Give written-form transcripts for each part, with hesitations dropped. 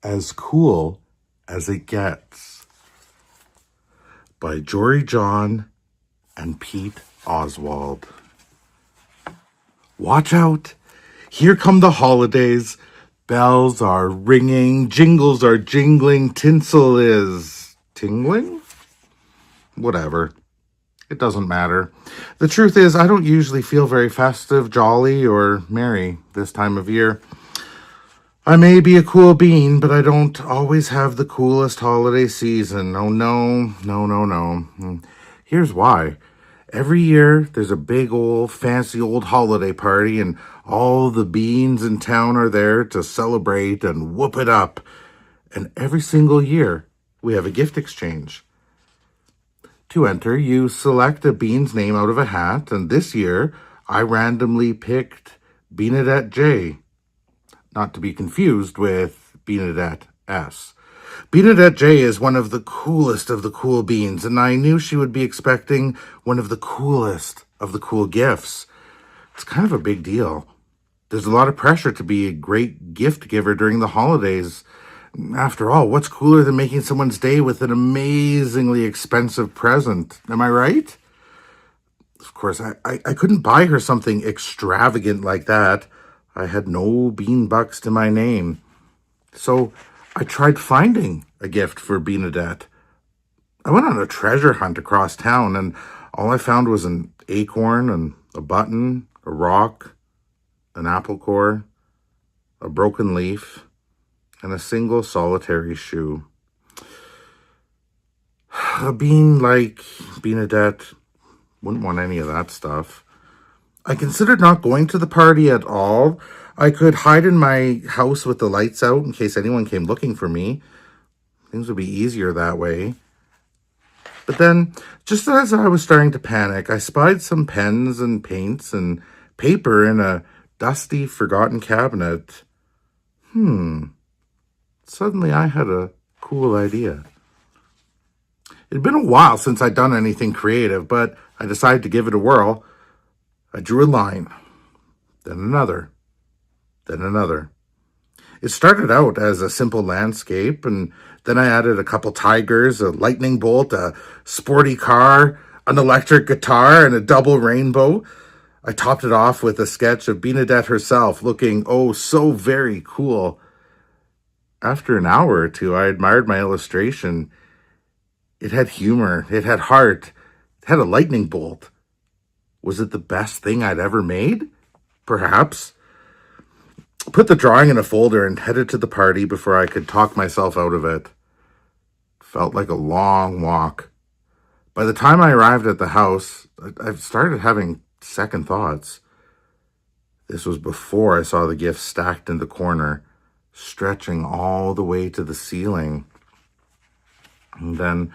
As Cool as It Gets by Jory John and Pete Oswald. Watch out! Here come the holidays. Bells are ringing, jingles are jingling, tinsel is tingling? Whatever. It doesn't matter. The truth is, I don't usually feel very festive, jolly, or merry this time of year. I may be a cool bean, but I don't always have the coolest holiday season. Oh, no. Here's why. Every year, there's a big old fancy old holiday party, and all the beans in town are there to celebrate and whoop it up. And every single year, we have a gift exchange. To enter, you select a bean's name out of a hat, and this year, I randomly picked Beanadette J. Not to be confused with Beanadette S. Beanadette J is one of the coolest of the cool beans, and I knew she would be expecting one of the coolest of the cool gifts. It's kind of a big deal. There's a lot of pressure to be a great gift giver during the holidays. After all, what's cooler than making someone's day with an amazingly expensive present? Am I right? Of course, I couldn't buy her something extravagant like that. I had no bean bucks to my name. So I tried finding a gift for Beanadette. I went on a treasure hunt across town, and all I found was an acorn and a button, a rock, an apple core, a broken leaf, and a single solitary shoe. A bean like Beanadette wouldn't want any of that stuff. I considered not going to the party at all. I could hide in my house with the lights out in case anyone came looking for me. Things would be easier that way. But then, just as I was starting to panic, I spied some pens and paints and paper in a dusty, forgotten cabinet. Suddenly I had a cool idea. It had been a while since I'd done anything creative, but I decided to give it a whirl. I drew a line, then another, then another. It started out as a simple landscape, and then I added a couple tigers, a lightning bolt, a sporty car, an electric guitar, and a double rainbow. I topped it off with a sketch of Beanadette herself, looking, oh, so very cool. After an hour or two, I admired my illustration. It had humor, it had heart, it had a lightning bolt. Was it the best thing I'd ever made? Perhaps. Put the drawing in a folder and headed to the party before I could talk myself out of it. Felt like a long walk. By the time I arrived at the house, I started having second thoughts. This was before I saw the gifts stacked in the corner, stretching all the way to the ceiling. And then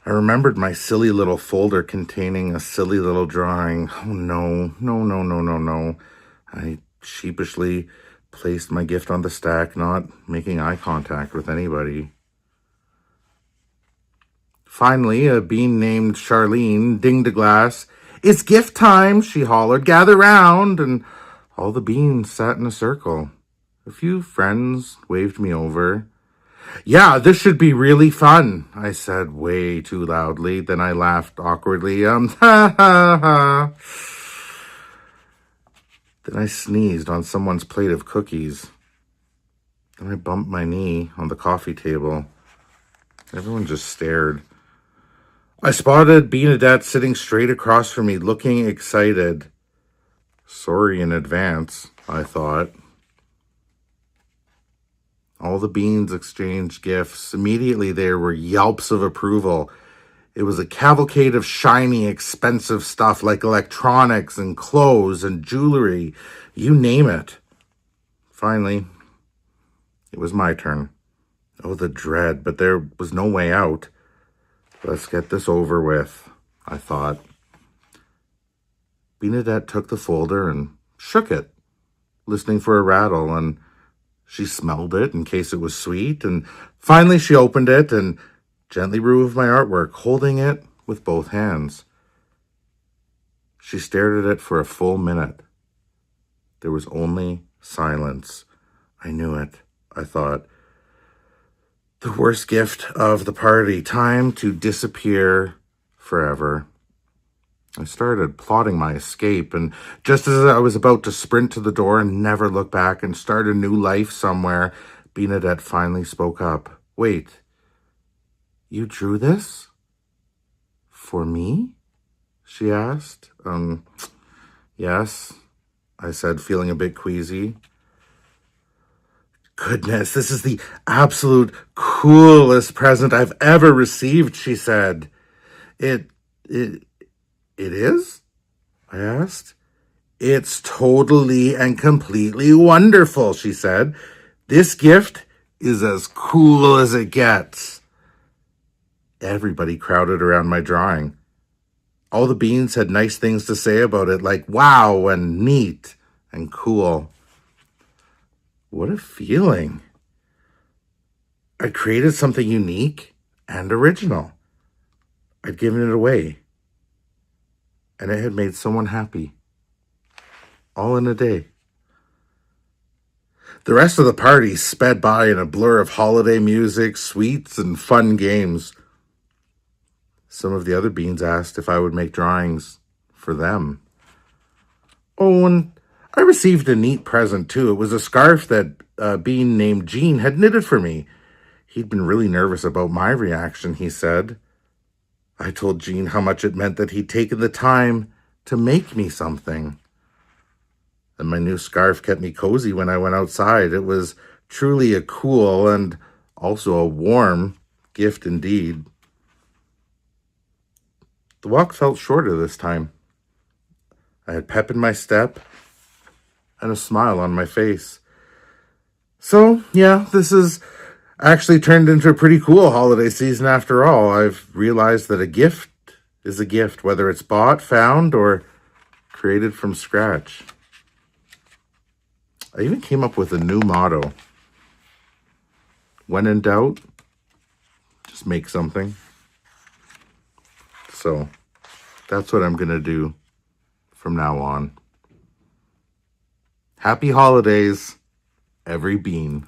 I remembered my silly little folder containing a silly little drawing. Oh, no. I sheepishly placed my gift on the stack, not making eye contact with anybody. Finally, a bean named Charlene dinged a glass. It's gift time, she hollered. Gather round. And all the beans sat in a circle. A few friends waved me over. Yeah, this should be really fun, I said way too loudly. Then I laughed awkwardly. Ha. Then I sneezed on someone's plate of cookies. Then I bumped my knee on the coffee table. Everyone just stared. I spotted Beanadette sitting straight across from me, looking excited. Sorry in advance, I thought. All the beans exchanged gifts. Immediately there were yelps of approval. It was a cavalcade of shiny, expensive stuff like electronics and clothes and jewelry. You name it. Finally, it was my turn. Oh, the dread, but there was no way out. Let's get this over with, I thought. Beanadette took the folder and shook it. listening for a rattle, and she smelled it in case it was sweet, and finally she opened it and gently removed my artwork, holding it with both hands. She stared at it for a full minute. There was only silence. I knew it, I thought. The worst gift of the party, time to disappear forever. I started plotting my escape, and just as I was about to sprint to the door and never look back and start a new life somewhere, Bernadette finally spoke up. Wait, you drew this? For me? She asked. Yes, I said, feeling a bit queasy. Goodness, this is the absolute coolest present I've ever received, she said. It is? I asked. It's totally and completely wonderful, she said. This gift is as cool as it gets. Everybody crowded around my drawing. All the beans had nice things to say about it, like wow and neat and cool. What a feeling. I created something unique and original. I'd given it away. And it had made someone happy. All in a day. The rest of the party sped by in a blur of holiday music, sweets, and fun games. Some of the other beans asked if I would make drawings for them. Oh, and I received a neat present, too. It was a scarf that a bean named Gene had knitted for me. He'd been really nervous about my reaction, he said. I told Gene how much it meant that he'd taken the time to make me something. And my new scarf kept me cozy when I went outside. It was truly a cool and also a warm gift indeed. The walk felt shorter this time. I had pep in my step and a smile on my face. So, yeah, this has actually turned into a pretty cool holiday season after all. I've realized that a gift is a gift, whether it's bought, found, or created from scratch. I even came up with a new motto. When in doubt, just make something. So that's what I'm going to do from now on. Happy holidays, every bean.